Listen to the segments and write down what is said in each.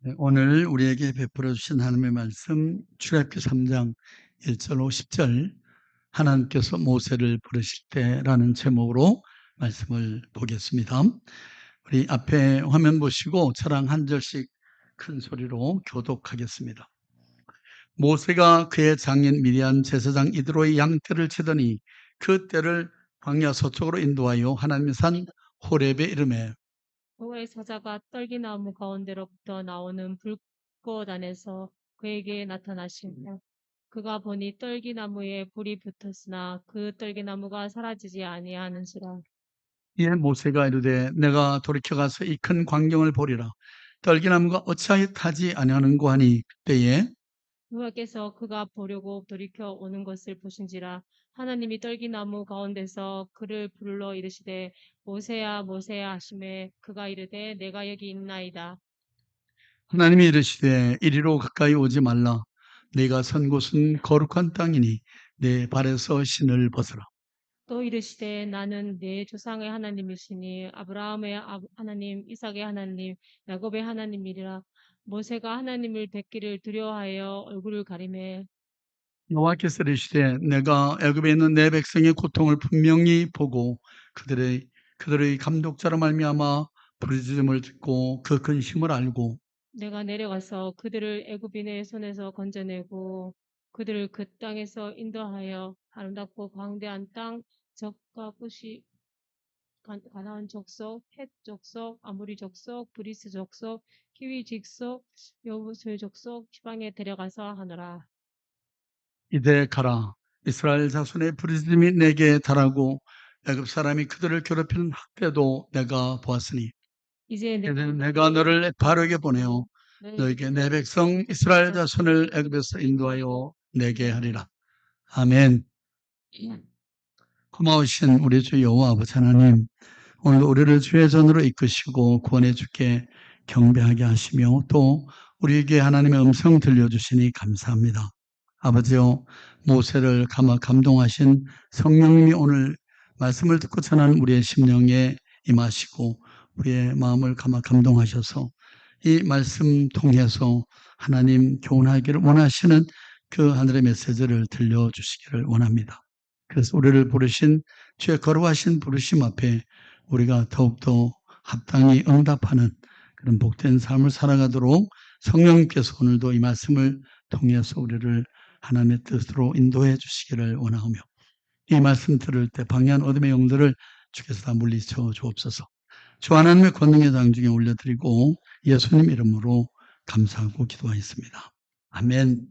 네, 오늘 우리에게 베풀어 주신 하나님의 말씀 출애굽기 3장 1절로 10절 하나님께서 모세를 부르실 때라는 제목으로 말씀을 보겠습니다. 우리 앞에 화면 보시고 저랑 한 절씩 큰 소리로 교독하겠습니다. 모세가 그의 장인 미디안 제사장 이드로의 양떼를 치더니 그 떼를 광야 서쪽으로 인도하여 하나님의 산 호렙에 이르매 여호와의 사자가 떨기나무 가운데로부터 나오는 불꽃 안에서 그에게 나타나시며 그가 보니 떨기나무에 불이 붙었으나 그 떨기나무가 사라지지 아니하는지라. 이에 모세가 이르되 내가 돌이켜 가서 이 큰 광경을 보리라. 떨기나무가 어찌하여 타지 아니하는고 하니 그때에 여호와께서 그가 보려고 돌이켜 오는 것을 보신지라. 하나님이 떨기나무 가운데서 그를 불러 이르시되 모세야 모세야 하시매 그가 이르되 내가 여기 있나이다. 하나님이 이르시되 이리로 가까이 오지 말라. 네가 선 곳은 거룩한 땅이니 내 발에서 신을 벗어라. 또 이르시되 나는 내 조상의 하나님이시니 아브라함의 하나님, 이삭의 하나님, 야곱의 하나님이라. 모세가 하나님을 뵙기를 두려워하여 얼굴을 가리매 여호와께서 이르시되 내가 애굽에 있는 내 백성의 고통을 분명히 보고 그들의 감독자로 말미암아 부르짖음을 듣고 그 근심을 알고 내가 내려가서 그들을 애굽인의 손에서 건져내고 그들을 그 땅에서 인도하여 아름답고 광대한 땅, 적과 끝이 가나안 족속, 헷 족속, 아모리 족속, 브리스 족속, 히위 족속, 여부수의 족속 지방에 데려가서 하노라. 이제 가라. 이스라엘 자손의 부르짖음이 내게 달하고 애굽 사람이 그들을 괴롭히는 학대도 내가 보았으니 이제 이제 내가 너를 바로에게 보내어 너에게 내 백성 이스라엘 자손을 애굽에서 인도하여 내게 하리라. 아멘. 고마우신 우리 주 여호와 아버지 하나님, 오늘 우리를 주의 전으로 이끄시고 구원해 주께 경배하게 하시며 또 우리에게 하나님의 음성 들려주시니 감사합니다. 아버지요, 모세를 감동하신 성령님이 오늘 말씀을 듣고 전하는 우리의 심령에 임하시고 우리의 마음을 감동하셔서 이 말씀 통해서 하나님 교훈하기를 원하시는 그 하늘의 메시지를 들려주시기를 원합니다. 그래서 우리를 부르신 주의 거룩하신 부르심 앞에 우리가 더욱더 합당히 응답하는 그런 복된 삶을 살아가도록 성령님께서 오늘도 이 말씀을 통해서 우리를 하나님의 뜻으로 인도해 주시기를 원하며 이 말씀 들을 때 방해한 어둠의 영들을 주께서 다 물리쳐 주옵소서. 주 하나님의 권능의 장중에 올려드리고 예수님 이름으로 감사하고 기도하였습니다. 아멘.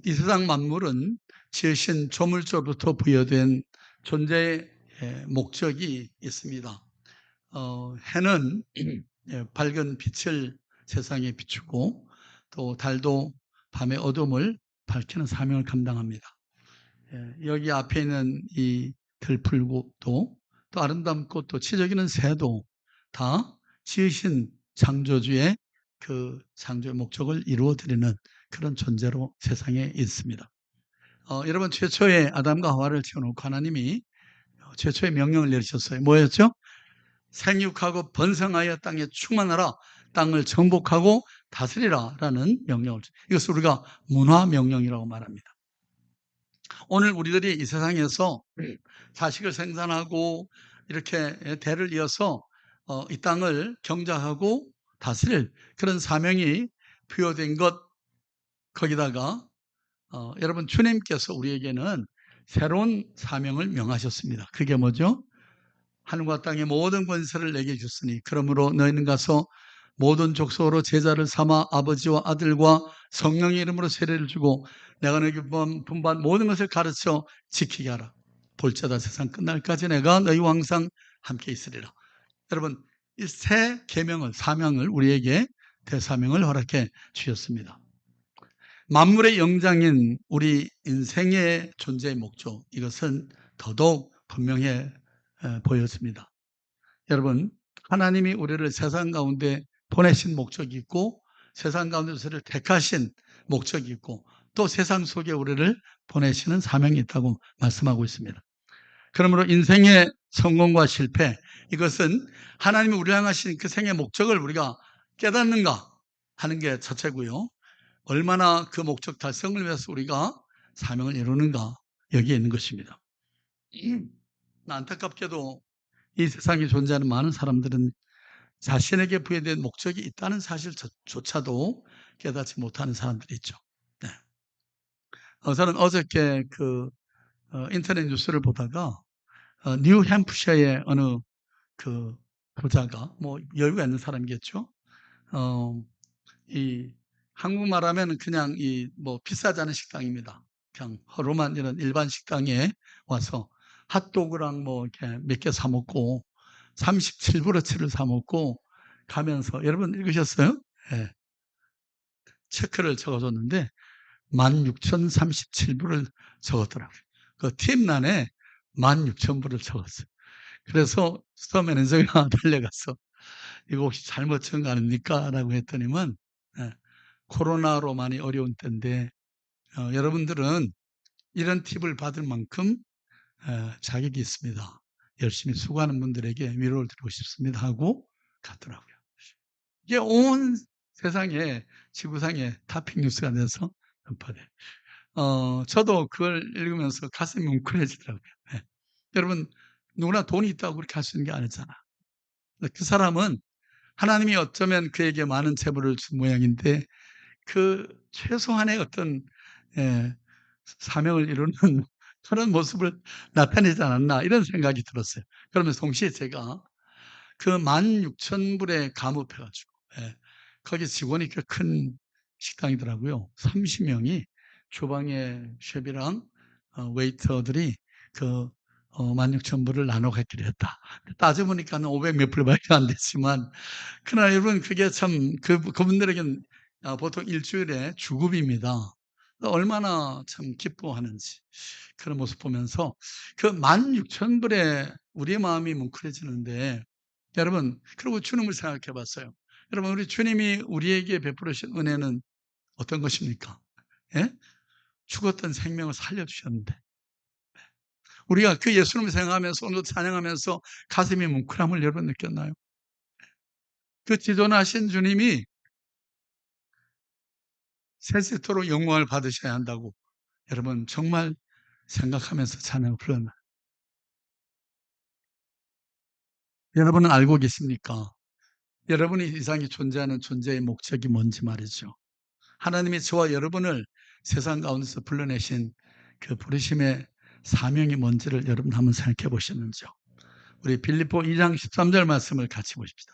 이 세상 만물은 지으신 조물조부터 부여된 존재의 목적이 있습니다. 해는 밝은 빛을 세상에 비추고 또 달도 밤의 어둠을 밝히는 사명을 감당합니다. 여기 앞에 있는 이 들풀꽃도 또 아름다운 꽃도 치적이는 새도 다 지으신 창조주의 그 창조의 목적을 이루어드리는 그런 존재로 세상에 있습니다. 여러분 최초의 아담과 하와를 지어놓고 하나님이 최초의 명령을 내리셨어요. 뭐였죠? 생육하고 번성하여 땅에 충만하라, 땅을 정복하고 다스리라 라는 명령을, 이것을 우리가 문화명령이라고 말합니다. 오늘 우리들이 이 세상에서 자식을 생산하고 이렇게 대를 이어서 이 땅을 경작하고 다스릴 그런 사명이 부여된 것, 거기다가 여러분 주님께서 우리에게는 새로운 사명을 명하셨습니다. 그게 뭐죠? 하늘과 땅의 모든 권세를 내게 주셨으니 그러므로 너희는 가서 모든 족속으로 제자를 삼아 아버지와 아들과 성령의 이름으로 세례를 주고 내가 너희에게 분부한 모든 것을 가르쳐 지키게 하라. 볼자다 세상 끝날까지 내가 너희와 항상 함께 있으리라. 여러분 이 새 계명을, 사명을 우리에게 대사명을 허락해 주셨습니다. 만물의 영장인 우리 인생의 존재의 목적, 이것은 더더욱 분명해 보였습니다. 여러분, 하나님이 우리를 세상 가운데 보내신 목적이 있고 세상 가운데 우리를 택하신 목적이 있고 또 세상 속에 우리를 보내시는 사명이 있다고 말씀하고 있습니다. 그러므로 인생의 성공과 실패, 이것은 하나님이 우리를 향하신 그 생의 목적을 우리가 깨닫는가 하는 게 첫째고요. 얼마나 그 목적 달성을 위해서 우리가 사명을 이루는가 여기에 있는 것입니다. 안타깝게도 이 세상에 존재하는 많은 사람들은 자신에게 부여된 목적이 있다는 사실조차도 깨닫지 못하는 사람들이 있죠. 네. 저는 어저께 인터넷 뉴스를 보다가 뉴햄프셔의 어느 그 부자가 뭐 여유가 있는 사람이겠죠. 어, 이 한국 말하면 그냥 이 뭐 비싸지 않은 식당입니다. 그냥 허름한 이런 일반 식당에 와서 핫도그랑 뭐 이렇게 몇 개 사 먹고 37브러치를 사 먹고 가면서 여러분 읽으셨어요? 예. 체크를 적어줬는데 16,037불을 적었더라고요. 그 팀란에 16,000불을 적었어요. 그래서 스토어 매니저가 달려가서 이거 혹시 잘못 적은 거 아닙니까? 라고 했더니만 예, 코로나로 많이 어려운 때인데 여러분들은 이런 팁을 받을 만큼 자격이 있습니다. 열심히 수고하는 분들에게 위로를 드리고 싶습니다 하고 갔더라고요. 이게 온 세상에 지구상에 타핑 뉴스가 돼서 전파돼요. 저도 그걸 읽으면서 가슴이 뭉클해지더라고요. 예. 여러분 누구나 돈이 있다고 그렇게 할 수 있는 게 아니잖아. 그 사람은 하나님이 어쩌면 그에게 많은 재물을 준 모양인데 그 최소한의 어떤 예, 사명을 이루는 그런 모습을 나타내지 않았나 이런 생각이 들었어요. 그러면서 동시에 제가 그 16,000불에 감업해가지고 예, 거기 직원이 꽤 큰 식당이더라고요. 30명이 주방에 셰프랑 웨이터들이 그 16,000불을 나눠 갖기로 했다. 따져보니까는 500 몇 불밖에 안 됐지만 그러나 여러분 그게 참 그분들에게는 보통 일주일에 주급입니다. 얼마나 참 기뻐하는지 그런 모습 보면서 그 16,000불에 우리의 마음이 뭉클해지는데 여러분 그리고 주님을 생각해 봤어요. 여러분 우리 주님이 우리에게 베풀으신 은혜는 어떤 것입니까? 예? 죽었던 생명을 살려주셨는데 우리가 그 예수님을 생각하면서 오늘도 찬양하면서 가슴이 뭉클함을 여러분 느꼈나요? 그 지존하신 주님이 세세토록 영광을 받으셔야 한다고 여러분 정말 생각하면서 찬양을 불렀나요? 여러분은 알고 계십니까? 여러분이 이 세상에 존재하는 존재의 목적이 뭔지 말이죠. 하나님이 저와 여러분을 세상 가운데서 불러내신 그 부르심의 사명이 뭔지를 여러분 한번 생각해 보셨는지요? 우리 빌립보 2장 13절 말씀을 같이 보십시다.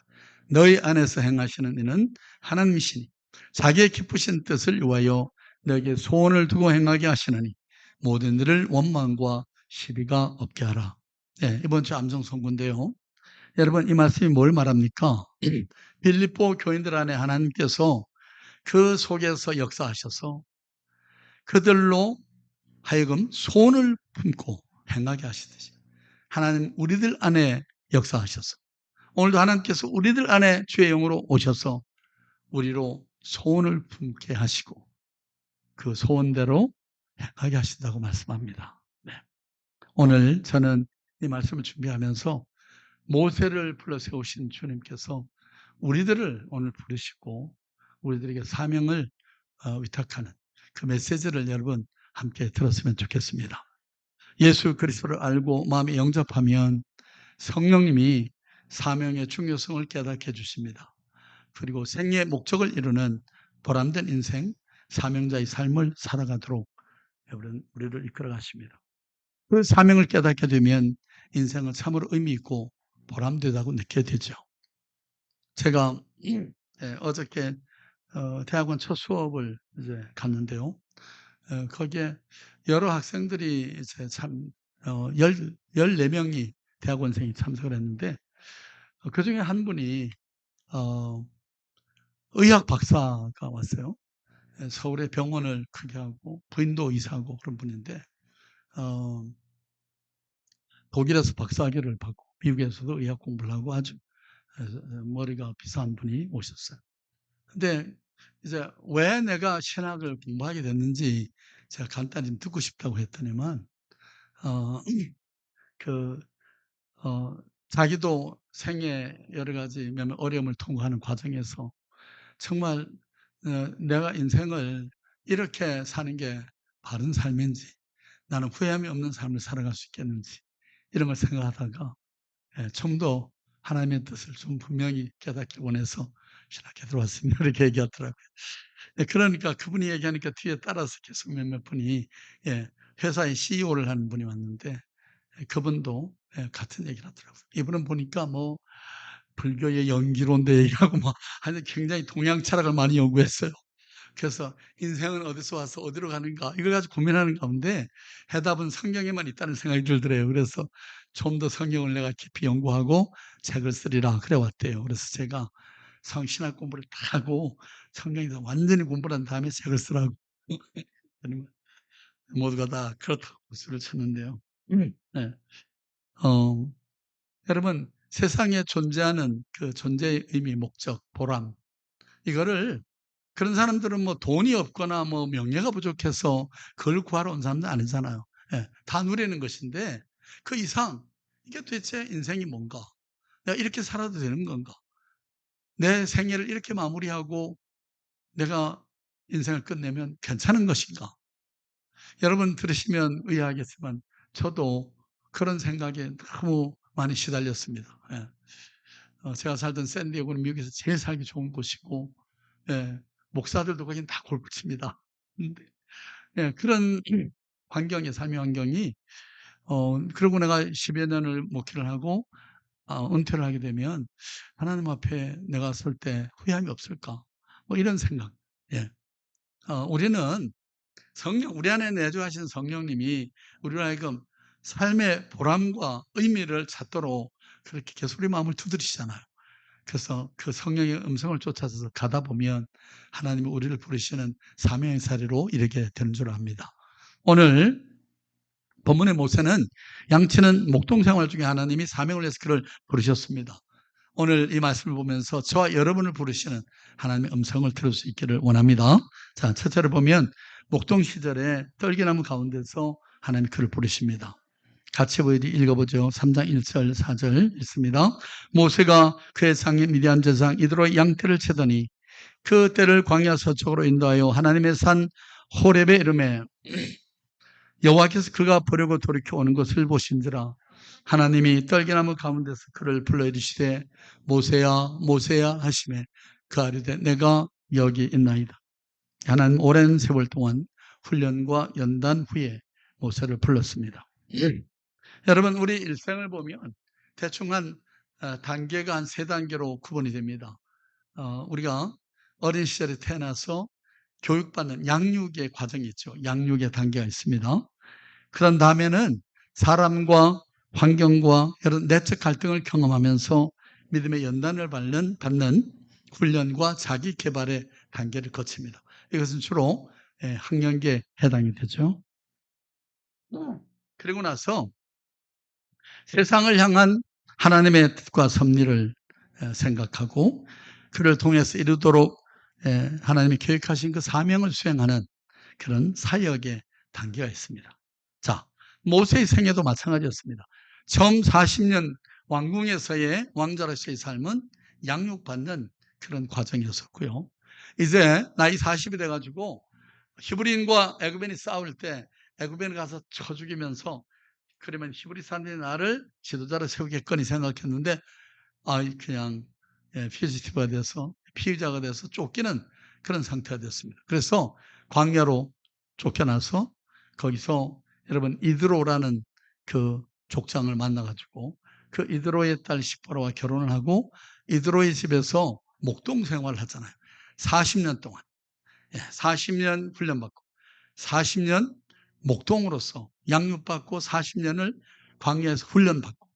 너희 안에서 행하시는 이는 하나님이시니 자기의 기쁘신 뜻을 위하여 너에게 소원을 두고 행하게 하시느니 모든 일을 원망과 시비가 없게 하라. 네, 이번 주 암송 선구인데요. 여러분 이 말씀이 뭘 말합니까? 빌립보 교인들 안에 하나님께서 그 속에서 역사하셔서 그들로 하여금 소원을 품고 행하게 하시듯이 하나님 우리들 안에 역사하셔서 오늘도 하나님께서 우리들 안에 주의 영으로 오셔서 우리로 소원을 품게 하시고 그 소원대로 행하게 하신다고 말씀합니다. 네. 오늘 저는 이 말씀을 준비하면서 모세를 불러 세우신 주님께서 우리들을 오늘 부르시고 우리들에게 사명을 위탁하는 그 메시지를 여러분 함께 들었으면 좋겠습니다. 예수 그리스도를 알고 마음에 영접하면 성령님이 사명의 중요성을 깨닫게 해주십니다. 그리고 생애의 목적을 이루는 보람된 인생, 사명자의 삶을 살아가도록 여러분 우리를 이끌어 가십니다. 그 사명을 깨닫게 되면 인생은 참으로 의미 있고 보람되다고 느끼게 되죠. 제가 어저께 대학원 첫 수업을 이제 갔는데요. 거기에 여러 학생들이 이제 참 14명이 대학원생이 참석을 했는데 그 중에 한 분이 의학 박사가 왔어요. 서울의 병원을 크게 하고 부인도 의사하고 그런 분인데 독일에서 박사학위를 받고 미국에서도 의학 공부를 하고 아주 머리가 비싼 분이 오셨어요. 근데 이제 왜 내가 신학을 공부하게 됐는지 제가 간단히 좀 듣고 싶다고 했더니만 어, 그 자기도 생애 여러 가지 몇몇 어려움을 통과하는 과정에서 정말 내가 인생을 이렇게 사는 게 바른 삶인지, 나는 후회함이 없는 삶을 살아갈 수 있겠는지, 이런 걸 생각하다가 좀 더 하나님의 뜻을 좀 분명히 깨닫기 원해서 신학교에 들어왔습니다. 이렇게 얘기하더라고요. 그러니까 그분이 얘기하니까 뒤에 따라서 계속 몇몇 분이 회사의 CEO를 하는 분이 왔는데 그분도 같은 얘기를 하더라고요. 이분은 보니까 뭐 불교의 연기론도 얘기하고 뭐 하여튼 굉장히 동양 철학을 많이 연구했어요. 그래서 인생은 어디서 와서 어디로 가는가 이걸 가지고 고민하는 가운데 해답은 성경에만 있다는 생각이 들더래요. 그래서 좀 더 성경을 내가 깊이 연구하고 책을 쓰리라 그래 왔대요. 그래서 제가 신학 공부를 다 하고 성경에서 완전히 공부를 한 다음에 책을 쓰라고 모두가 다 그렇다고 박수를 쳤는데요. 네. 여러분 세상에 존재하는 그 존재의 의미, 목적, 보람 이거를 그런 사람들은 뭐 돈이 없거나 뭐 명예가 부족해서 그걸 구하러 온 사람들 아니잖아요. 다 누리는 것인데 그 이상 이게 도대체 인생이 뭔가? 내가 이렇게 살아도 되는 건가? 내 생애를 이렇게 마무리하고 내가 인생을 끝내면 괜찮은 것인가? 여러분 들으시면 의아하겠지만 저도 그런 생각에 너무 많이 시달렸습니다. 제가 살던 샌디에고는 미국에서 제일 살기 좋은 곳이고 목사들도 거긴 다 골프칩니다. 그런 환경의 삶의 환경이 그러고 내가 10여 년을 목회를 하고 은퇴를 하게 되면 하나님 앞에 내가 설 때 후회함이 없을까? 뭐 이런 생각. 우리는 성령, 우리 안에 내주하신 성령님이 우리로 하여금 삶의 보람과 의미를 찾도록 그렇게 계속 우리 마음을 두드리시잖아요. 그래서 그 성령의 음성을 쫓아서 가다 보면 하나님이 우리를 부르시는 사명의 자리로 이르게 되는 줄 압니다. 오늘 본문의 모세는 양치는 목동 생활 중에 하나님이 사명을 해서 그를 부르셨습니다. 오늘 이 말씀을 보면서 저와 여러분을 부르시는 하나님의 음성을 들을 수 있기를 원합니다. 자, 첫째로 보면 목동 시절에 떨기나무 가운데서 하나님이 그를 부르십니다. 같이 읽어보죠. 3장 1절 4절 읽습니다. 모세가 그의 상인 미디안 제사장 이드로의 양떼를 치더니 그 떼를 광야 서쪽으로 인도하여 하나님의 산 호렙에 이르매 여호와께서 그가 보려고 돌이켜 오는 것을 보신지라. 하나님이 떨기나무 가운데서 그를 불러 이르시되 모세야 모세야 하시매 그 아뢰되 내가 여기 있나이다. 하나님 오랜 세월 동안 훈련과 연단 후에 모세를 불렀습니다. 여러분 우리 일생을 보면 대충 한 단계가 한 3단계로 구분이 됩니다. 우리가 어린 시절에 태어나서 교육받는 양육의 과정이 있죠. 양육의 단계가 있습니다. 그런 다음에는 사람과 환경과 여러 내적 갈등을 경험하면서 믿음의 연단을 받는 훈련과 자기 개발의 단계를 거칩니다. 이것은 주로 학년기에 해당이 되죠. 그리고 나서 세상을 향한 하나님의 뜻과 섭리를 생각하고 그를 통해서 이루도록 하나님이 계획하신 그 사명을 수행하는 그런 사역의 단계가 있습니다. 자, 모세의 생애도 마찬가지였습니다. 처음 40년 왕궁에서의 왕자로서의 삶은 양육받는 그런 과정이었었고요. 이제 나이 40이 돼가지고 히브리인과 애굽인이 싸울 때 애굽인을 가서 쳐 죽이면서 그러면 히브리 사람들이 나를 지도자로 세우겠거니 생각했는데 그냥 퓨지티브가 돼서 피의자가 돼서 쫓기는 그런 상태가 됐습니다. 그래서 광야로 쫓겨나서 거기서 여러분 이드로라는 그 족장을 만나가지고 그 이드로의 딸 시포라와 결혼을 하고 이드로의 집에서 목동 생활을 하잖아요. 40년 동안 40년 훈련받고 40년 목동으로서 양육받고 40년을 광야에서 훈련받고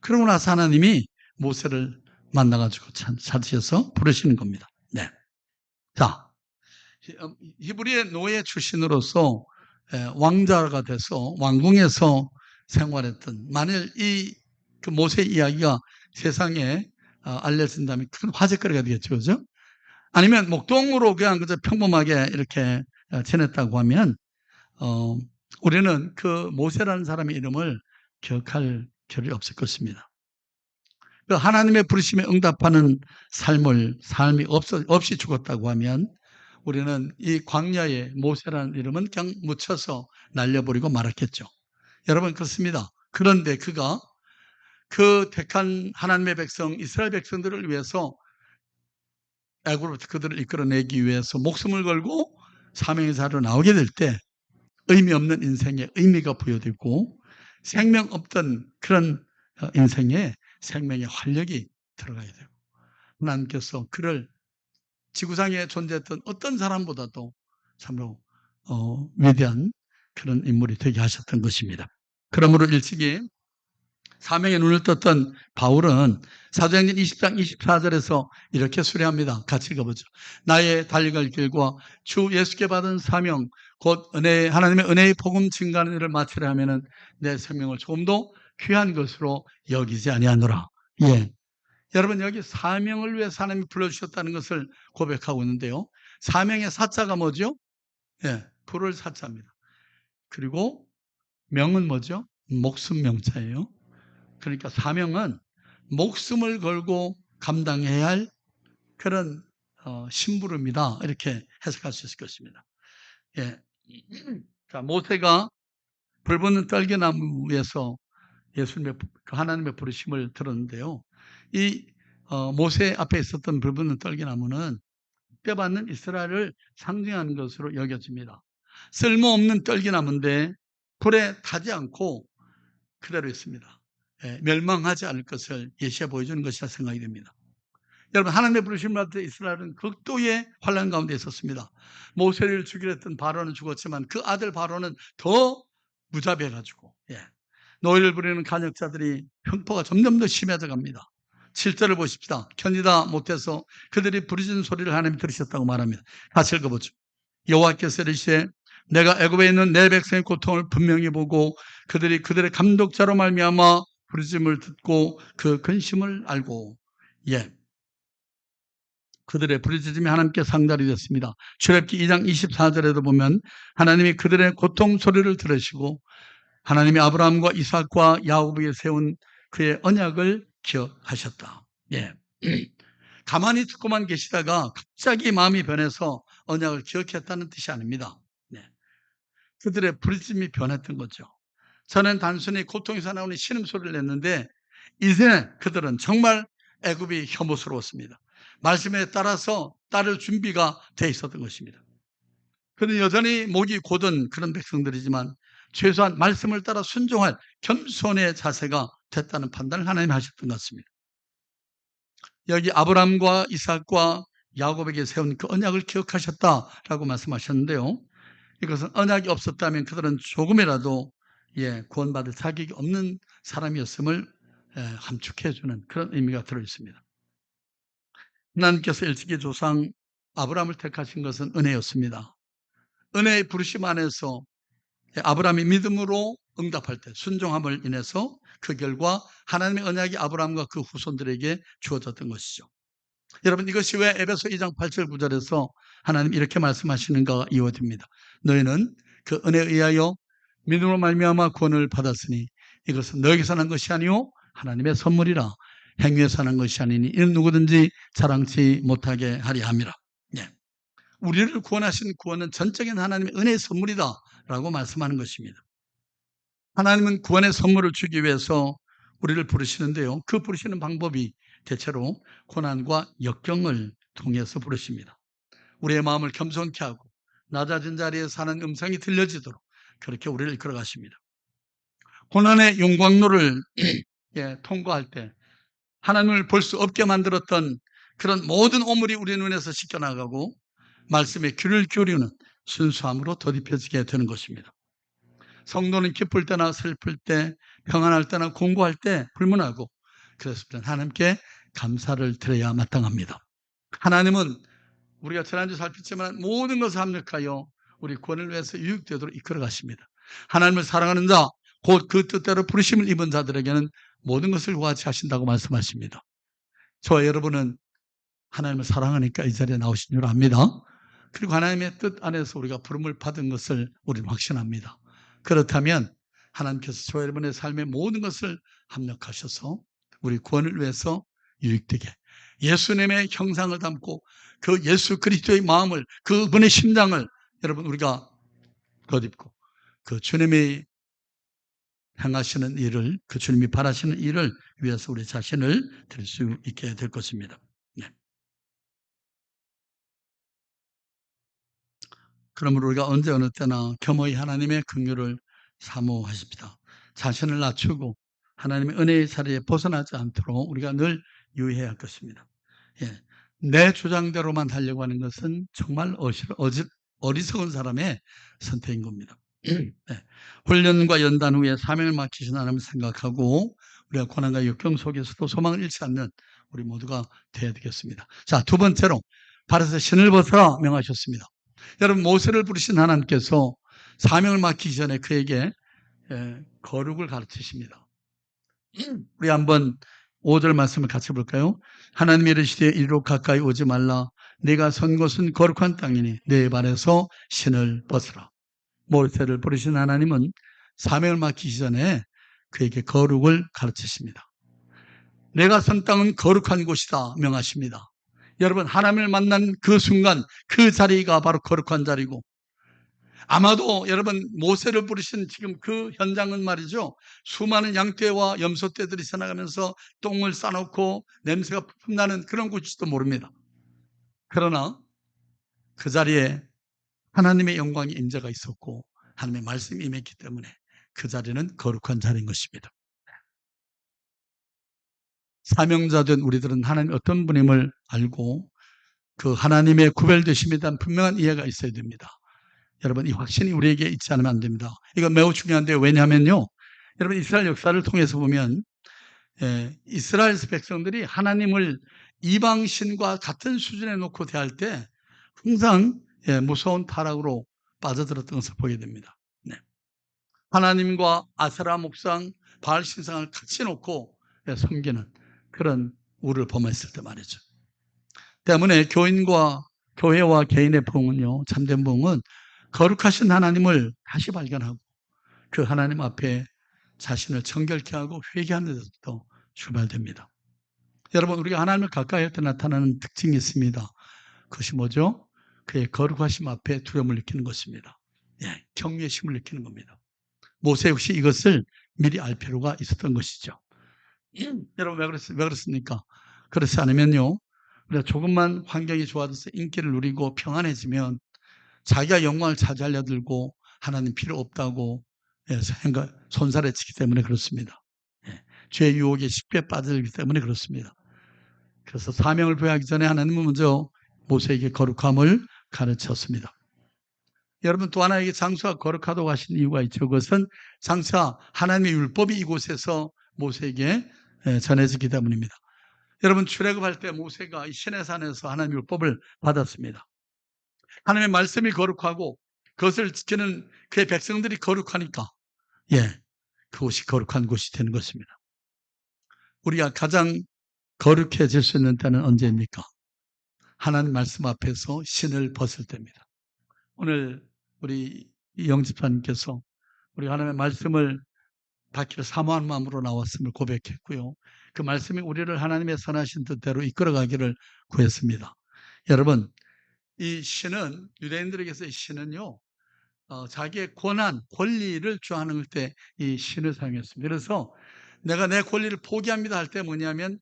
그러고 나서 하나님이 모세를 만나가지고 찾으셔서 부르시는 겁니다. 네. 자, 히브리의 노예 출신으로서 왕자가 돼서 왕궁에서 생활했던 만일 그 모세 이야기가 세상에 알려진다면 큰 화제거리가 되겠죠, 그죠? 아니면 목동으로 그냥 그저 평범하게 이렇게 지냈다고 하면 우리는 그 모세라는 사람의 이름을 기억할 겨를이 없을 것입니다. 그 하나님의 부르심에 응답하는 삶이 없이 죽었다고 하면 우리는 이 광야에 모세라는 이름은 그냥 묻혀서 날려버리고 말았겠죠. 여러분 그렇습니다. 그런데 그가 그 택한 하나님의 백성 이스라엘 백성들을 위해서 애굽으로부터 그들을 이끌어내기 위해서 목숨을 걸고 사명의 자리로 나오게 될 때 의미 없는 인생에 의미가 부여되고 생명 없던 그런 인생에 생명의 활력이 들어가야 되고 하나님께서 그를 지구상에 존재했던 어떤 사람보다도 참으로 위대한 그런 인물이 되게 하셨던 것입니다. 그러므로 일찍이 사명에 눈을 떴던 바울은 사도행전 20장 24절에서 이렇게 수레합니다. 같이 읽어보죠. 나의 달려갈 길과 주 예수께 받은 사명 곧 하나님의 은혜의 복음 증가하는 일을 마치려 하면은 내 생명을 조금도 귀한 것으로 여기지 아니하노라. 예. 여러분 여기 사명을 위해 하나님이 불러주셨다는 것을 고백하고 있는데요. 사명의 사자가 뭐죠? 예, 부를 사자입니다. 그리고 명은 뭐죠? 목숨 명자예요. 그러니까 사명은 목숨을 걸고 감당해야 할 그런 심부름이다. 이렇게 해석할 수 있을 것입니다. 예. 자, 모세가 불붙는 떨기나무 위에서 하나님의 부르심을 들었는데요. 이 모세 앞에 있었던 불붙는 떨기나무는 떼받는 이스라엘을 상징하는 것으로 여겨집니다. 쓸모없는 떨기나무인데 불에 타지 않고 그대로 있습니다. 예, 멸망하지 않을 것을 예시해 보여주는 것이라 생각이 됩니다. 여러분 하나님의 부르심을 받을 때 이스라엘은 극도의 환난 가운데 있었습니다. 모세를 죽이려 했던 바로는 죽었지만 그 아들 바로는 더 무자비해가지고 노예를 부리는 간역자들이 횡포가 점점 더 심해져 갑니다. 7절을 보십시다. 견디다 못해서 그들이 부르짖는 소리를 하나님이 들으셨다고 말합니다. 같이 읽어보죠. 여호와께서 이르시되 내가 애굽에 있는 내 백성의 고통을 분명히 보고 그들이 그들의 감독자로 말미암아 부르짖음을 듣고 그 근심을 알고 그들의 부르짖음이 하나님께 상달이 됐습니다. 출애굽기 2장 24절에도 보면 하나님이 그들의 고통 소리를 들으시고 하나님이 아브라함과 이삭과 야곱에게 세운 그의 언약을 기억하셨다. 가만히 듣고만 계시다가 갑자기 마음이 변해서 언약을 기억했다는 뜻이 아닙니다. 그들의 부르짖음이 변했던 거죠. 저는 단순히 고통에서 나오는 신음소리를 냈는데 이제 그들은 정말 애굽이 혐오스러웠습니다. 말씀에 따라서 따를 준비가 돼 있었던 것입니다. 그는 여전히 목이 곧은 그런 백성들이지만 최소한 말씀을 따라 순종할 겸손의 자세가 됐다는 판단을 하나님이 하셨던 것 같습니다. 여기 아브라함과 이삭과 야곱에게 세운 그 언약을 기억하셨다라고 말씀하셨는데요. 이것은 언약이 없었다면 그들은 조금이라도 구원받을 자격이 없는 사람이었음을 함축해주는 그런 의미가 들어있습니다. 하나님께서 일찍이 조상 아브라함을 택하신 것은 은혜였습니다. 은혜의 부르심 안에서 아브라함이 믿음으로 응답할 때 순종함을 인해서 그 결과 하나님의 언약이 아브라함과 그 후손들에게 주어졌던 것이죠. 여러분 이것이 왜 에베소 2장 8절 9절에서 하나님 이렇게 말씀하시는가 이유됩니다. 너희는 그 은혜에 의하여 믿음으로 말미암아 구원을 받았으니 이것은 너에게서 난 것이 아니요 하나님의 선물이라 행위에서 난 것이 아니니 이는 누구든지 자랑치 못하게 하리 함이라. 우리를 구원하신 구원은 전적인 하나님의 은혜의 선물이다 라고 말씀하는 것입니다. 하나님은 구원의 선물을 주기 위해서 우리를 부르시는데요. 그 부르시는 방법이 대체로 고난과 역경을 통해서 부르십니다. 우리의 마음을 겸손케 하고 낮아진 자리에 사는 음성이 들려지도록 그렇게 우리를 이끌어 가십니다. 고난의 용광로를 통과할 때 하나님을 볼 수 없게 만들었던 그런 모든 오물이 우리 눈에서 씻겨나가고 말씀에 귀를 기울이는 순수함으로 덧입혀지게 되는 것입니다. 성도는 기쁠 때나 슬플 때, 평안할 때나 공고할 때 불문하고 그랬을 때 하나님께 감사를 드려야 마땅합니다. 하나님은 우리가 지난주 살폈지만 모든 것을 합력하여 우리 구원을 위해서 유익되도록 이끌어 가십니다. 하나님을 사랑하는 자, 곧 그 뜻대로 부르심을 입은 자들에게는 모든 것을 구하지 하신다고 말씀하십니다. 저와 여러분은 하나님을 사랑하니까 이 자리에 나오신 줄 압니다. 그리고 하나님의 뜻 안에서 우리가 부름을 받은 것을 우리는 확신합니다. 그렇다면 하나님께서 저와 여러분의 삶의 모든 것을 합력하셔서 우리 구원을 위해서 유익되게 예수님의 형상을 담고 그 예수 그리스도의 마음을, 그분의 심장을 여러분 우리가 덧입고 그 주님이 행하시는 일을, 그 주님이 바라시는 일을 위해서 우리 자신을 드릴 수 있게 될 것입니다. 네. 그러므로 우리가 언제 어느 때나 겸허히 하나님의 긍휼을 사모하십니다. 자신을 낮추고 하나님의 은혜의 자리에 벗어나지 않도록 우리가 늘 유의해야 할 것입니다. 예. 내 주장대로만 하려고 하는 것은 정말 어리석은 사람의 선택인 겁니다. 네. 훈련과 연단 후에 사명을 맡기신 하나님을 생각하고 우리가 고난과 역경 속에서도 소망을 잃지 않는 우리 모두가 되어야 되겠습니다. 자, 두 번째로 발에서 신을 벗어라 명하셨습니다. 여러분, 모세를 부르신 하나님께서 사명을 맡기기 전에 그에게 거룩을 가르치십니다. 우리 한번 5절 말씀을 같이 볼까요? 하나님이 이르시되 이리로 가까이 오지 말라. 네가 선 곳은 거룩한 땅이니 네 발에서 신을 벗으라. 모세를 부르신 하나님은 사명을 맡기기 전에 그에게 거룩을 가르치십니다. 내가 선 땅은 거룩한 곳이다 명하십니다. 여러분, 하나님을 만난 그 순간 그 자리가 바로 거룩한 자리고, 아마도 여러분 모세를 부르신 지금 그 현장은 말이죠, 수많은 양떼와 염소떼들이 지나가면서 똥을 싸놓고 냄새가 푹 나는 그런 곳일지도 모릅니다. 그러나 그 자리에 하나님의 영광의 임재가 있었고 하나님의 말씀이 임했기 때문에 그 자리는 거룩한 자리인 것입니다. 사명자된 우리들은 하나님 어떤 분임을 알고 그 하나님의 구별되심에 대한 분명한 이해가 있어야 됩니다. 여러분, 이 확신이 우리에게 있지 않으면 안 됩니다. 이거 매우 중요한데요. 왜냐하면요, 여러분 이스라엘 역사를 통해서 보면 이스라엘 백성들이 하나님을 이방신과 같은 수준에 놓고 대할 때 항상 무서운 타락으로 빠져들었던 것을 보게 됩니다. 네. 하나님과 아세라 목상, 바알 신상을 같이 놓고 섬기는 그런 우를 범했을 때 말이죠. 때문에 교회와 개인의 부흥은요, 참된 부흥은 거룩하신 하나님을 다시 발견하고 그 하나님 앞에 자신을 정결케 하고 회개하는 데서부터 출발됩니다. 여러분, 우리가 하나님을 가까이 할 때 나타나는 특징이 있습니다. 그것이 뭐죠? 그의 거룩하심 앞에 두려움을 느끼는 것입니다. 예, 경외심을 느끼는 겁니다. 모세 역시 이것을 미리 알 필요가 있었던 것이죠. 여러분, 왜 그렇습니까? 그렇지 않으면요, 우리가 조금만 환경이 좋아져서 인기를 누리고 평안해지면 자기가 영광을 차지하려 들고 하나님 필요 없다고 손살해치기 때문에 그렇습니다. 죄의 유혹에 쉽게 빠지기 때문에 그렇습니다. 그래서 사명을 부여하기 전에 하나님은 먼저 모세에게 거룩함을 가르쳤습니다. 여러분, 또 하나에게 장수가 거룩하다고 하신 이유가 있죠. 그것은 장차 하나님의 율법이 이곳에서 모세에게 전해지기 때문입니다. 여러분, 출애굽할 때 모세가 이 시내산에서 하나님의 율법을 받았습니다. 하나님의 말씀이 거룩하고 그것을 지키는 그의 백성들이 거룩하니까 그곳이 거룩한 곳이 되는 것입니다. 우리가 가장 거룩해질 수 있는 때는 언제입니까? 하나님 말씀 앞에서 신을 벗을 때입니다. 오늘 우리 영집사님께서 우리 하나님의 말씀을 받기를 사모한 마음으로 나왔음을 고백했고요. 그 말씀이 우리를 하나님의 선하신 뜻대로 이끌어가기를 구했습니다. 여러분, 이 신은, 유대인들에게서 이 신은요, 자기의 권한, 권리를 주장하는 때 이 신을 사용했습니다. 그래서 내가 내 권리를 포기합니다 할 때 뭐냐면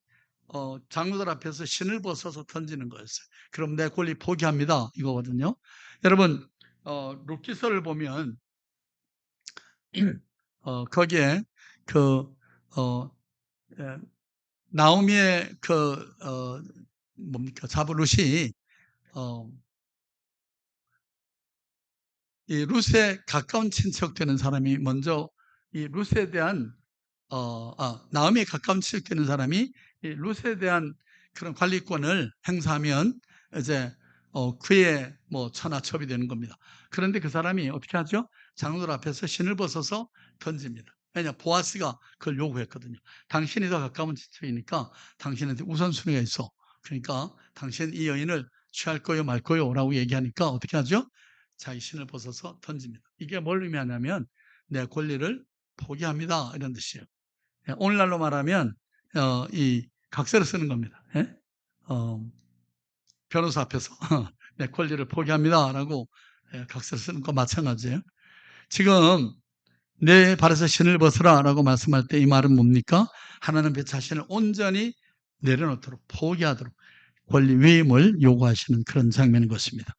장로들 앞에서 신을 벗어서 던지는 거였어요. 그럼 내 권리 포기합니다 이거거든요. 여러분, 룻기서를 보면 거기에 그 나오미의 자부 룻이 이 룻에 가까운 친척 되는 사람이 먼저 이 룻에 대한 나오미에 가까운 친척 되는 사람이 이 룻에 대한 그런 관리권을 행사하면 이제 그의 천하첩이 되는 겁니다. 그런데 그 사람이 어떻게 하죠? 장로들 앞에서 신을 벗어서 던집니다. 왜냐, 보아스가 그걸 요구했거든요. 당신이 더 가까운 친척이니까 당신한테 우선순위가 있어. 그러니까 당신 이 여인을 취할 거요 말 거요 라고 얘기하니까 어떻게 하죠? 자기 신을 벗어서 던집니다. 이게 뭘 의미하냐면 내 권리를 포기합니다 이런 뜻이에요. 오늘날로 말하면 이 각서를 쓰는 겁니다. 예? 변호사 앞에서 내 권리를 포기합니다라고 각서를 쓰는 거 마찬가지예요. 지금 내 발에서 신을 벗으라라고 말씀할 때 이 말은 뭡니까? 하나님 앞에 자신을 온전히 내려놓도록 포기하도록 권리 위임을 요구하시는 그런 장면인 것입니다.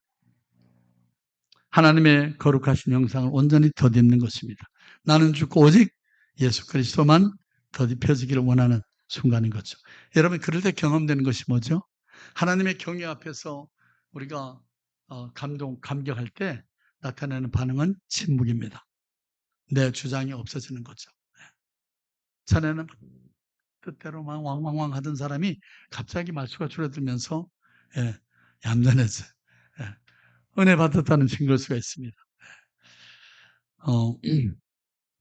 하나님의 거룩하신 형상을 온전히 덧입는 것입니다. 나는 죽고 오직 예수 그리스도만 덧입혀지기를 원하는 순간인 거죠. 여러분 그럴 때 경험되는 것이 뭐죠? 하나님의 경외 앞에서 우리가 감격할 때 나타나는 반응은 침묵입니다. 내 주장이 없어지는 거죠. 전에는 뜻대로 막 왕왕왕 하던 사람이 갑자기 말수가 줄어들면서 얌전해져요. 은혜 받았다는 증거일 수가 있습니다.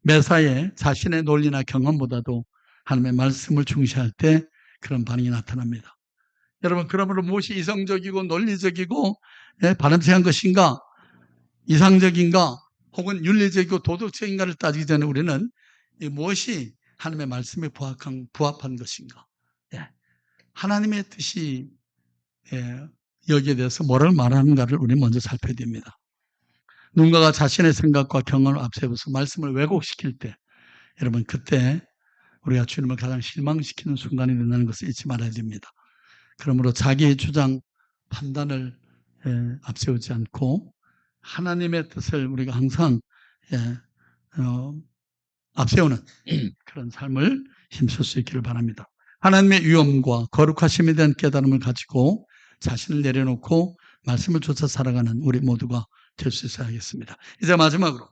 매사에 자신의 논리나 경험보다도 하나님의 말씀을 중시할 때 그런 반응이 나타납니다. 여러분 그러므로 무엇이 이성적이고 논리적이고 바람직한 것인가, 이상적인가, 혹은 윤리적이고 도덕적인가를 따지기 전에 우리는 무엇이 하나님의 말씀에 부합한 것인가, 하나님의 뜻이 여기에 대해서 뭐를 말하는가를 우리 먼저 살펴야 됩니다. 누군가가 자신의 생각과 경험을 앞세워서 말씀을 왜곡시킬 때 여러분 그때 우리가 주님을 가장 실망시키는 순간이 된다는 것을 잊지 말아야 됩니다. 그러므로 자기의 주장, 판단을 앞세우지 않고 하나님의 뜻을 우리가 항상 앞세우는 그런 삶을 힘쓸 수 있기를 바랍니다. 하나님의 위엄과 거룩하심에 대한 깨달음을 가지고 자신을 내려놓고 말씀을 쫓아 살아가는 우리 모두가 될 수 있어야 하겠습니다. 이제 마지막으로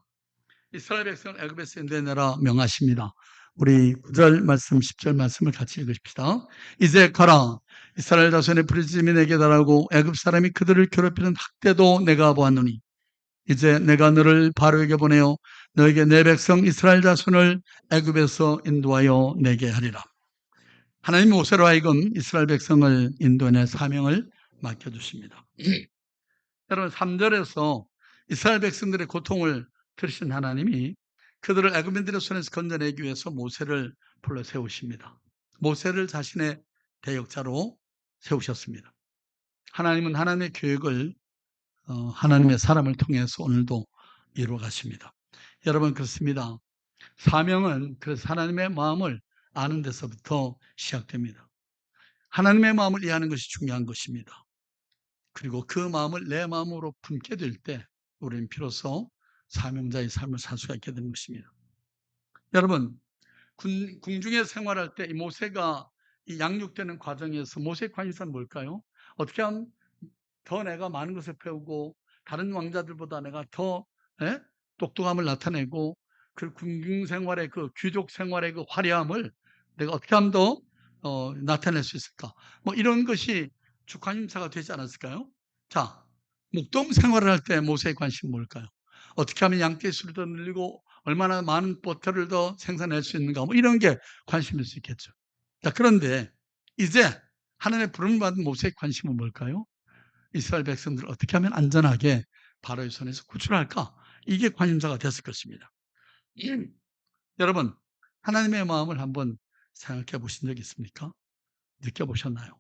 이스라엘 백성을 애굽에서 인도해내라 명하십니다. 우리 9절 말씀, 10절 말씀을 같이 읽으십시다. 이제 가라. 이스라엘 자손의 부르짖음이 내게 달하고 애굽 사람이 그들을 괴롭히는 학대도 내가 보았노니 이제 내가 너를 바로에게 보내어 너에게 내 백성 이스라엘 자손을 애굽에서 인도하여 내게 하리라. 하나님 모세로 하여금 이스라엘 백성을 인도해낼 사명을 맡겨주십니다. 여러분 3절에서 이스라엘 백성들의 고통을 들으신 하나님이 그들을 애굽인들의 손에서 건져내기 위해서 모세를 불러 세우십니다. 모세를 자신의 대역자로 세우셨습니다. 하나님은 하나님의 계획을 하나님의 사람을 통해서 오늘도 이루어 가십니다. 여러분 그렇습니다. 사명은 그래서 하나님의 마음을 아는 데서부터 시작됩니다. 하나님의 마음을 이해하는 것이 중요한 것입니다. 그리고 그 마음을 내 마음으로 품게 될 때 우리는 비로소 사명자의 삶을 살 수가 있게 되는 것입니다. 여러분 궁중에 생활할 때 이 모세가 이 양육되는 과정에서 모세의 관심사는 뭘까요? 어떻게 하면 더 내가 많은 것을 배우고 다른 왕자들보다 내가 더 똑똑함을 나타내고 그 궁중 생활의 그 귀족 생활의 그 화려함을 내가 어떻게 하면 더 나타낼 수 있을까? 뭐 이런 것이 주 관심사가 되지 않았을까요? 자, 목동 생활을 할 때 모세의 관심은 뭘까요? 어떻게 하면 양떼 수를 더 늘리고 얼마나 많은 버터를 더 생산할 수 있는가, 뭐 이런 게 관심일 수 있겠죠. 자, 그런데 이제 하나님의 부름을 받은 모세의 관심은 뭘까요? 이스라엘 백성들을 어떻게 하면 안전하게 바로의 손에서 구출할까? 이게 관심사가 됐을 것입니다. 여러분, 하나님의 마음을 한번 생각해 보신 적 있습니까? 느껴보셨나요?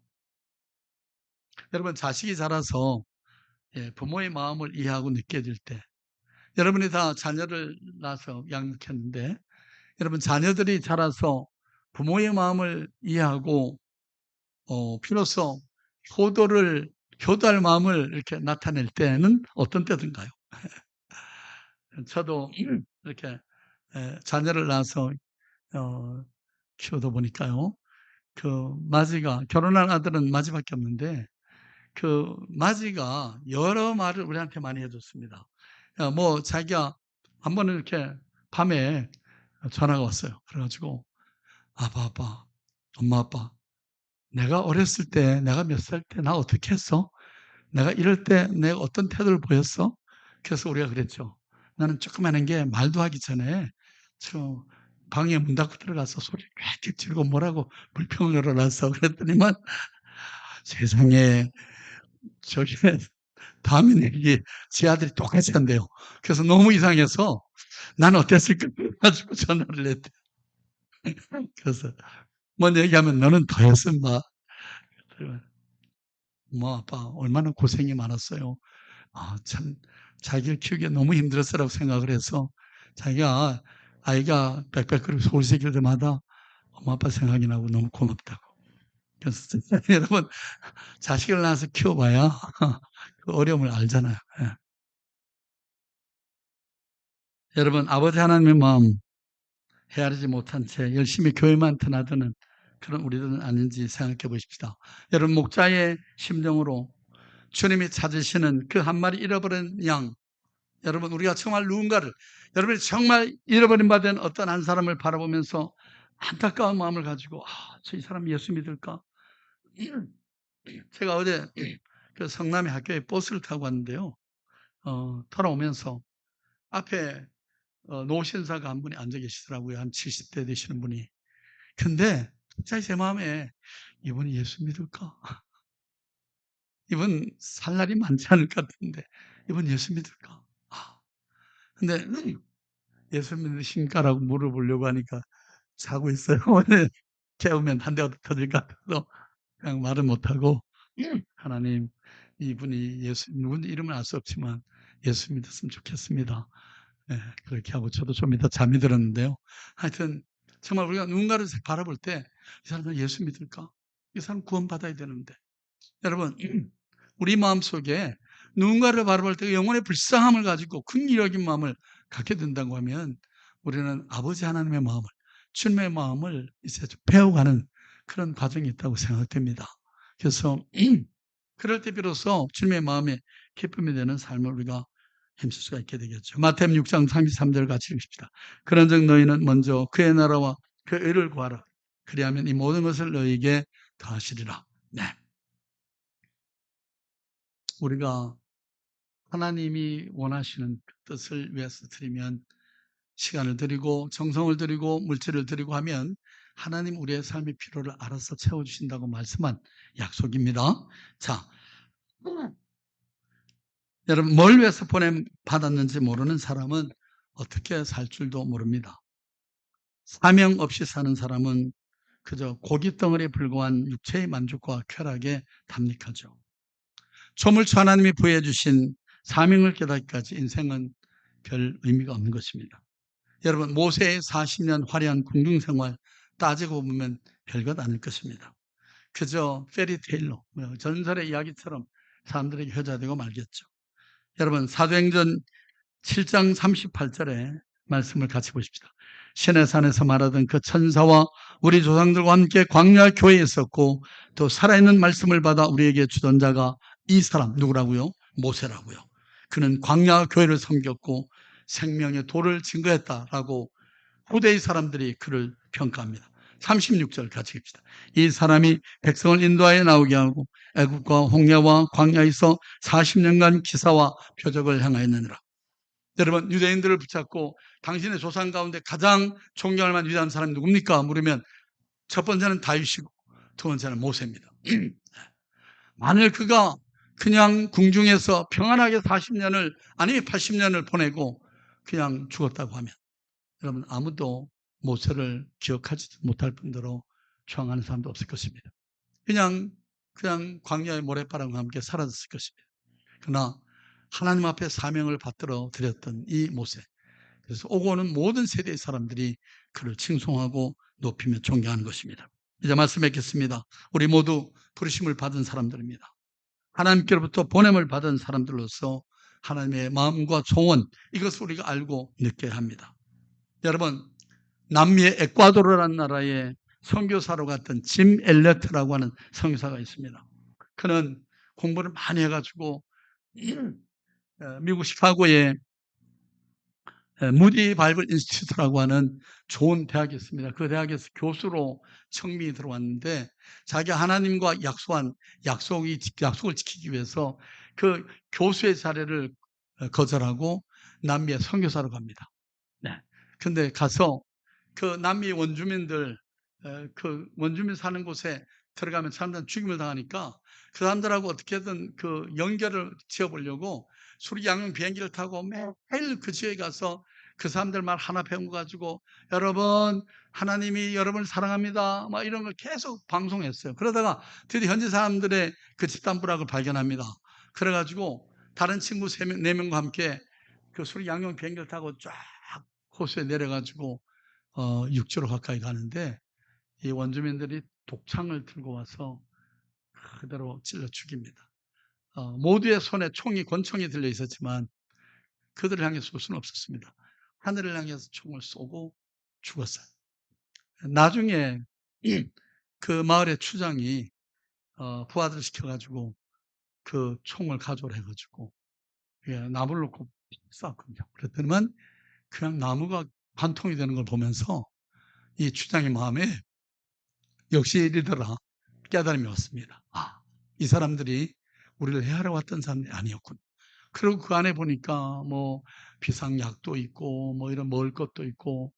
여러분, 자식이 자라서 부모의 마음을 이해하고 느껴질 때, 여러분이 다 자녀를 낳아서 양육했는데, 여러분 자녀들이 자라서 부모의 마음을 이해하고 비로소 효도할 마음을 이렇게 나타낼 때는 어떤 때든가요? 저도 이렇게 자녀를 낳아서 키우다 보니까요. 그 마지가, 결혼한 아들은 마지밖에 없는데 그 마지가 여러 말을 우리한테 많이 해줬습니다. 뭐 자기가 한 번은 이렇게 밤에 전화가 왔어요. 그래가지고 아빠, 엄마 아빠, 내가 어렸을 때, 내가 몇 살 때 나 어떻게 했어? 내가 이럴 때 내가 어떤 태도를 보였어? 그래서 우리가 그랬죠. 나는 조그마한 게 말도 하기 전에 저 방에 문 닫고 들어가서 소리 꽥꽥 지르고 뭐라고 불평을 열어놨어. 그랬더니만 세상에 저기 다음에 얘기 제 아들이 똑같이 한대요. 그래서 너무 이상해서 나는 어땠을까 가지고 전화를 했대. 그래서 먼저 얘기하면 너는 더 했습니다. 엄마, 아빠 얼마나 고생이 많았어요. 참, 자기를 키우기에 너무 힘들었으라고 생각을 해서 자기가 아이가 빽빽거리고 서울 새길 때마다 엄마, 아빠 생각이 나고 너무 고맙다고. 그래서 여러분, 자식을 낳아서 키워봐야 그 어려움을 알잖아요. 예. 여러분, 아버지 하나님의 마음 헤아리지 못한 채 열심히 교회만 드나드는 그런 우리들은 아닌지 생각해 보십시다. 여러분, 목자의 심정으로 주님이 찾으시는 그 한 마리 잃어버린 양, 여러분, 우리가 정말 누군가를, 여러분이 정말 잃어버린 바 된 어떤 한 사람을 바라보면서 안타까운 마음을 가지고, 저 이 사람 예수 믿을까? 제가 어제 그 성남의 학교에 버스를 타고 왔는데요. 돌아오면서 앞에 노신사가 한 분이 앉아 계시더라고요. 한 70대 되시는 분이. 근데 갑자기 제 마음에 이분이 예수 믿을까? 이분 살 날이 많지 않을 것 같은데 이분 예수 믿을까? 근데 예수 믿으신가라고 물어보려고 하니까 자고 있어요. 오늘 깨우면 한 대가 터질 것 같아서 그냥 말을 못하고 하나님, 이분이 예수, 누군지 이름은 알 수 없지만 예수 믿었으면 좋겠습니다. 예, 그렇게 하고 저도 좀 이따 잠이 들었는데요. 하여튼 정말 우리가 누군가를 바라볼 때 이 사람은 예수 믿을까? 이 사람 구원받아야 되는데. 여러분, 우리 마음속에 누군가를 바라볼 때 영혼의 불쌍함을 가지고 긍휼적인 마음을 갖게 된다고 하면 우리는 아버지 하나님의 마음을, 주님의 마음을 이제 좀 배워가는 그런 과정이 있다고 생각됩니다. 그래서 그럴 때 비로소 주님의 마음에 기쁨이 되는 삶을 우리가 힘쓸 수가 있게 되겠죠. 마태복음 6장 33절 같이 읽읍시다. 그런즉 너희는 먼저 그의 나라와 그 의를 구하라. 그리하면 이 모든 것을 너희에게 더하시리라. 네. 우리가 하나님이 원하시는 그 뜻을 위해서 드리면 시간을 드리고 정성을 드리고 물질을 드리고 하면 하나님 우리의 삶의 필요를 알아서 채워주신다고 말씀한 약속입니다. 자, 여러분 뭘 위해서 보냄받았는지 모르는 사람은 어떻게 살 줄도 모릅니다. 사명 없이 사는 사람은 그저 고깃덩어리에 불과한 육체의 만족과 쾌락에 담닉하죠. 조물주 하나님이 부여해 주신 사명을 깨닫기까지 인생은 별 의미가 없는 것입니다. 여러분, 모세의 40년 화려한 궁중생활 따지고 보면 별것 아닐 것입니다. 그저 페리테일로, 전설의 이야기처럼 사람들에게 회자되고 말겠죠. 여러분, 사도행전 7장 38절의 말씀을 같이 보십시다. 시내산에서 말하던 그 천사와 우리 조상들과 함께 광야 교회에 있었고 또 살아있는 말씀을 받아 우리에게 주던 자가 이 사람 누구라고요? 모세라고요. 그는 광야 교회를 섬겼고 생명의 도를 증거했다라고 후대의 사람들이 그를 평가합니다. 36절 같이 읽읍시다. 이 사람이 백성을 인도하여 나오게 하고 애국과 홍해와 광야에서 40년간 기사와 표적을 행하였느니라. 여러분, 유대인들을 붙잡고 당신의 조상 가운데 가장 존경할 만한 위대한 사람이 누굽니까? 물으면 첫 번째는 다윗이고 두 번째는 모세입니다. 만일 그가 그냥 궁중에서 평안하게 40년을 아니 80년을 보내고 그냥 죽었다고 하면 여러분 아무도 모세를 기억하지도 못할 뿐더러 추앙하는 사람도 없을 것입니다. 그냥 광야의 모래바람과 함께 사라졌을 것입니다. 그러나 하나님 앞에 사명을 받들어 드렸던 이 모세, 그래서 오고 오는 모든 세대의 사람들이 그를 칭송하고 높이며 존경하는 것입니다. 이제 말씀 맺겠습니다. 우리 모두 부르심을 받은 사람들입니다. 하나님께로부터 보냄을 받은 사람들로서 하나님의 마음과 소원, 이것을 우리가 알고 느껴야 합니다. 여러분, 남미의 에콰도르라는 나라에 선교사로 갔던 짐 엘레트라고 하는 선교사가 있습니다. 그는 공부를 많이 해가지고 미국 시카고에 무디 바이블 인스티튜트라고 하는 좋은 대학이 있습니다. 그 대학에서 교수로 청민이 들어왔는데 자기가 하나님과 약속을 지키기 위해서 그 교수의 자리를 거절하고 남미에 선교사로 갑니다. 네. 근데 가서 그 남미 원주민들, 그 원주민 사는 곳에 들어가면 사람들은 죽임을 당하니까 그 사람들하고 어떻게든 그 연결을 지어보려고 수리양용 비행기를 타고 매일 그 지역에 가서 그 사람들 말 하나 배운 거 가지고 여러분 하나님이 여러분을 사랑합니다. 막 이런 걸 계속 방송했어요. 그러다가 드디어 현지 사람들의 그 집단 불학을 발견합니다. 그래가지고 다른 친구 3명, 4명과 함께 그 수리 양용 비행기를 타고 쫙 호수에 내려가지고 6주로 가까이 가는데 이 원주민들이 독창을 들고 와서 그대로 찔러 죽입니다. 모두의 손에 총이, 권총이 들려 있었지만 그들을 향해 쏠 수는 없었습니다. 하늘을 향해서 총을 쏘고 죽었어요. 나중에 그 마을의 추장이 부하들을 시켜가지고 그 총을 가져오라 해가지고 나무를 놓고 쐈거든요. 그랬더니만 그냥 나무가 관통이 되는 걸 보면서 이 추장의 마음에 역시 이리더라 깨달음이 왔습니다. 이 사람들이 우리를 해하러 왔던 사람들이 아니었군. 그리고 그 안에 보니까 뭐 비상약도 있고 뭐 이런 먹을 것도 있고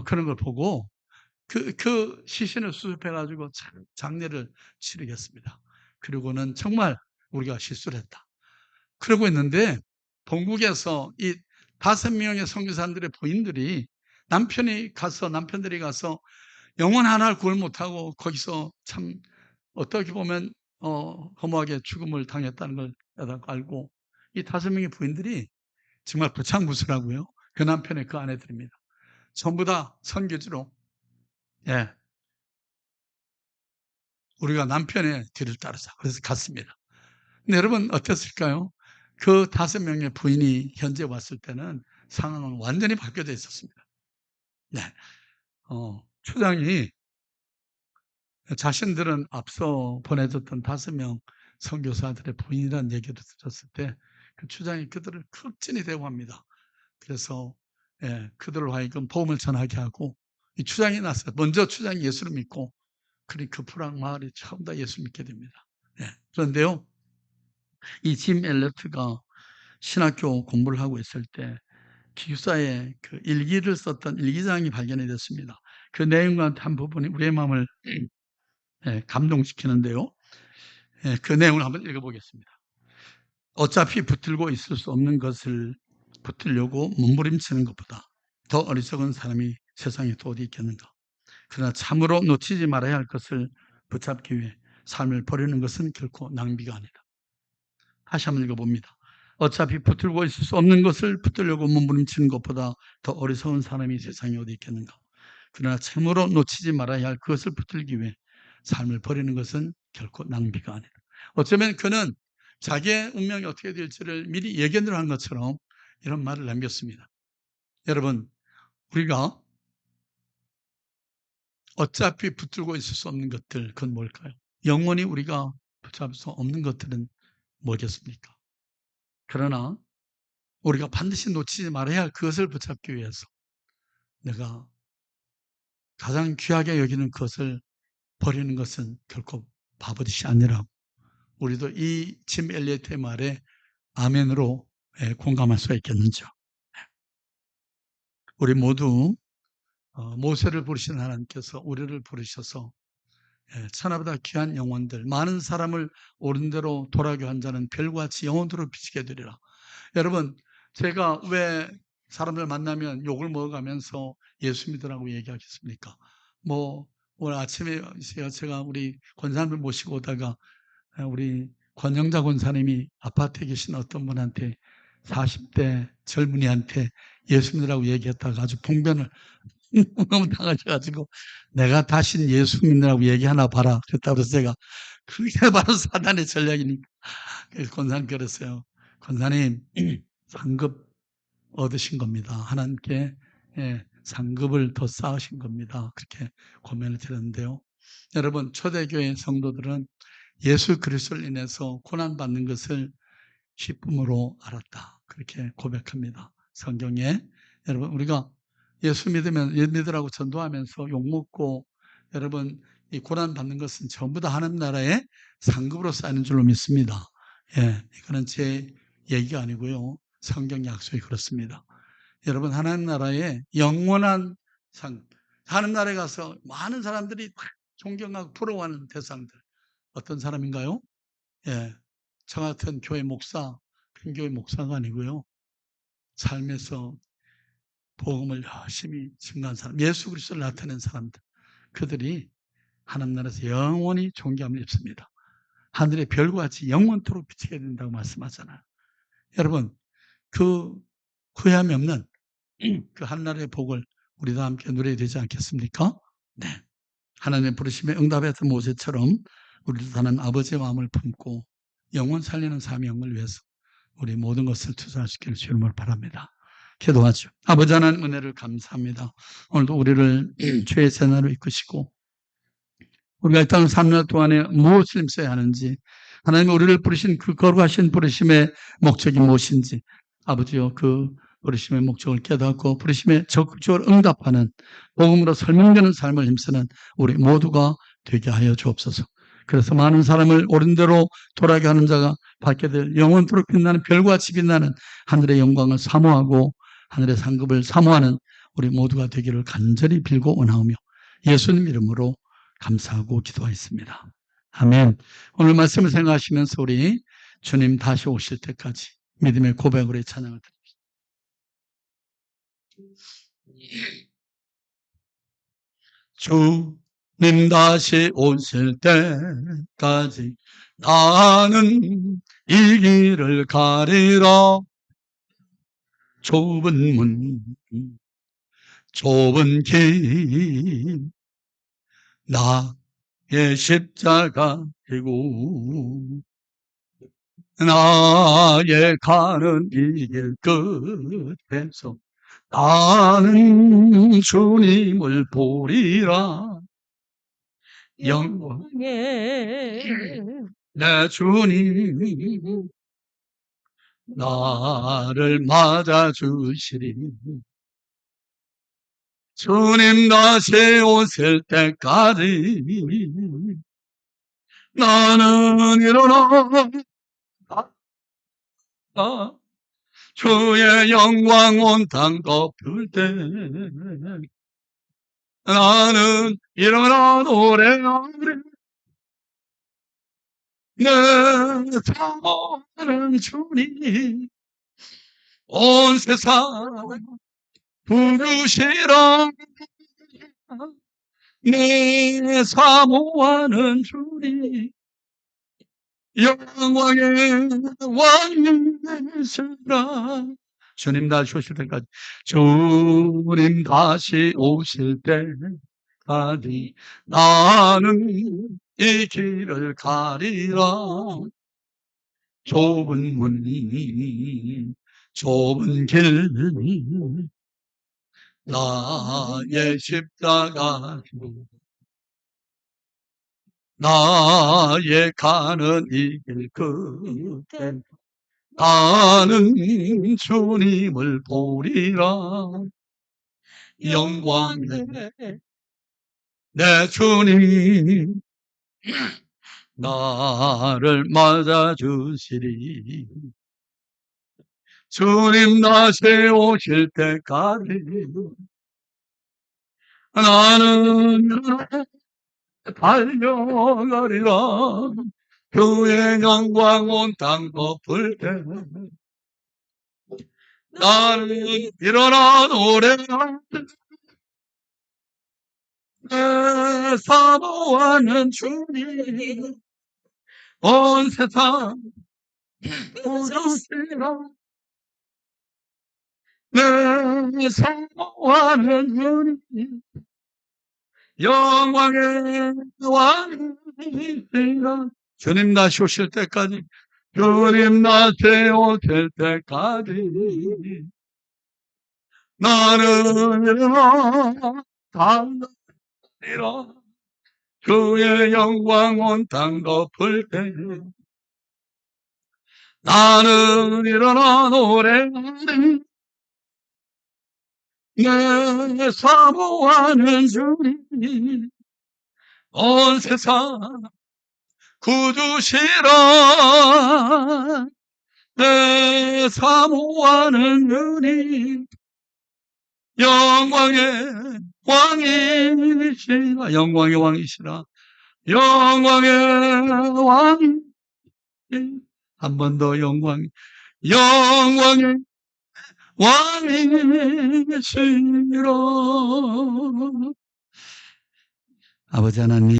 그런 걸 보고 그 시신을 수습해가지고 장례를 치르겠습니다. 그리고는 정말 우리가 실수를 했다. 그러고 있는데 본국에서 이 5명의 선교사님들의 부인들이 남편들이 가서 영혼 하나를 구원 못하고 거기서 참 어떻게 보면 허무하게 죽음을 당했다는 걸 알고 이 5명의 부인들이 정말 부창부수라고요. 그 남편의 그 아내들입니다. 전부 다 선교지로 우리가 남편의 뒤를 따르자. 그래서 갔습니다. 근데 여러분 어땠을까요? 그 5명의 부인이 현재 왔을 때는 상황은 완전히 바뀌어져 있었습니다. 네. 추장이 자신들은 앞서 보내줬던 5명 선교사들의 부인이라는 얘기를 들었을 때 그 추장이 그들을 극진히 대우합니다. 그래서 그들을 하여금 복음을 전하게 하고 이 추장이 났어요. 먼저 추장이 예수를 믿고 그 프랑 마을이 처음 다 예수 믿게 됩니다. 그런데요, 이 짐 엘리어트가 신학교 공부를 하고 있을 때 기숙사에 그 일기를 썼던 일기장이 발견이 됐습니다. 그 내용과 한 부분이 우리의 마음을 감동시키는데요. 그 내용을 한번 읽어보겠습니다. 어차피 붙들고 있을 수 없는 것을 붙들려고 몸부림치는 것보다 더 어리석은 사람이 세상에 또 어디 있겠는가. 그러나 참으로 놓치지 말아야 할 것을 붙잡기 위해 삶을 버리는 것은 결코 낭비가 아니다. 다시 한번 읽어봅니다. 어차피 붙들고 있을 수 없는 것을 붙들려고 몸부림치는 것보다 더 어리석은 사람이 세상에 어디 있겠는가. 그러나 참으로 놓치지 말아야 할 그것을 붙들기 위해 삶을 버리는 것은 결코 낭비가 아니다. 어쩌면 그는 자기의 운명이 어떻게 될지를 미리 예견을 한 것처럼 이런 말을 남겼습니다. 여러분, 우리가 어차피 붙들고 있을 수 없는 것들, 그건 뭘까요? 영원히 우리가 붙잡을 수 없는 것들은 뭐겠습니까? 그러나 우리가 반드시 놓치지 말아야 할 그것을 붙잡기 위해서 내가 가장 귀하게 여기는 것을 버리는 것은 결코 바보짓이 아니라고 우리도 이 짐 엘리어트의 말에 아멘으로 공감할 수가 있겠는지요. 우리 모두 모세를 부르신 하나님께서 우리를 부르셔서 천하보다 귀한 영혼들 많은 사람을 옳은 대로 돌아가게 한 자는 별과 같이 영혼으로 비치게 되리라. 여러분 제가 왜 사람들 만나면 욕을 먹어가면서 예수 믿으라고 얘기하겠습니까? 뭐 오늘 아침에 제가 우리 권사님을 모시고 오다가 우리 권영자 권사님이 아파트에 계신 어떤 분한테 40대 젊은이한테 예수 믿으라고 얘기했다가 아주 봉변을 너무 당하셔가지고 내가 다신 예수 믿으라고 얘기하나 봐라 그랬다고 그래서 제가 그게 바로 사단의 전략이니까 그래서 권사님 그랬어요. 권사님 상급 얻으신 겁니다. 하나님께 상급을 더 쌓으신 겁니다. 그렇게 고면을 드렸는데요. 여러분 초대교회 성도들은 예수 그리스도를 인해서 고난받는 것을 기쁨으로 알았다. 그렇게 고백합니다. 성경에 여러분 우리가 예수 믿으라고 전도하면서 욕먹고 여러분 이 고난받는 것은 전부 다 하나님 나라의 상급으로 쌓이는 줄로 믿습니다. 이거는 제 얘기가 아니고요. 성경 약속이 그렇습니다. 여러분 하나님 나라의 영원한 상, 하나님 나라에 가서 많은 사람들이 존경하고 부러워하는 대상들 어떤 사람인가요? 저 같은 교회 목사, 큰 교회 목사가 아니고요. 삶에서 복음을 열심히 증거한 사람, 예수 그리스도를 나타낸 사람들, 그들이 하나님 나라에서 영원히 존귀함을 입습니다. 하늘의 별과 같이 영원토록 비치게 된다고 말씀하잖아요. 여러분, 그 후회함이 없는 그 한나라의 복을 우리도 함께 누려야 되지 않겠습니까? 네. 하나님의 부르심에 응답했던 모세처럼 우리도 하나님 아버지의 마음을 품고 영원 살리는 사명을 위해서 우리 모든 것을 투자할 수 있기를 주님을 바랍니다. 기도하죠. 아버지 하나님 은혜를 감사합니다. 오늘도 우리를 죄의 세나로 이끄시고 우리가 이 땅을 3년 동안에 무엇을 힘써야 하는지, 하나님이 우리를 부르신 그 거룩하신 부르심의 목적이 무엇인지, 아버지요, 그 부르심의 목적을 깨닫고 부르심에 적극적으로 응답하는, 복음으로 설명되는 삶을 힘쓰는 우리 모두가 되게 하여 주옵소서. 그래서 많은 사람을 옳은 대로 돌아가게 하는 자가 받게 될 영원토록 빛나는 별과 같이 빛나는 하늘의 영광을 사모하고 하늘의 상급을 사모하는 우리 모두가 되기를 간절히 빌고 원하오며 예수님 이름으로 감사하고 기도하였습니다. 아멘. 오늘 말씀을 생각하시면서 우리 주님 다시 오실 때까지 믿음의 고백으로 찬양을 드립니다. 주님 다시 오실 때까지 나는 이 길을 가리라. 좁은 문, 좁은 길, 나의 십자가 지고 나의 가는 이 길 끝에서 나는 주님을 보리라. 영광에 내 주님 나를 맞아주시리. 주님 다시 오실 때까지 나는 일어나 주의 영광 온 땅 덮을 때 나는 일어나 노래하리. 내 사랑하는 주님 온 세상 부르시라. 내 사모하는 주님 영광의 왕이시라. 주님 다시 오실 때까지, 주님 다시 오실 때까지 나는 이 길을 가리라. 좁은 문, 좁은 길, 나의 십자가, 나의 가는 이 길 끝에 나는 주님을 보리라. 영광에 내 주님 나를 맞아주시리. 주님 다시 오실 때까지 나는 달려가리라. 그의 영광 온 땅 덮을 때 나는 일어나 노래하리. 내 사모하는 주님 온 세상 부르시라. 내 사모하는 주님 영광의 왕이시라. 주님 다시 오실 때까지, 주님 다시 오실 때까지 나는 일어나 달리라. 주의 영광 온 땅 덮을 때 나는 일어나 노래하리. 내 사모하는 주님 온 세상 구주시라. 내 사모하는 주님 영광의 왕이시라. 영광의 왕이시라. 영광의 왕이 한 번 더 영광의 왕이시라. 아버지 하나님,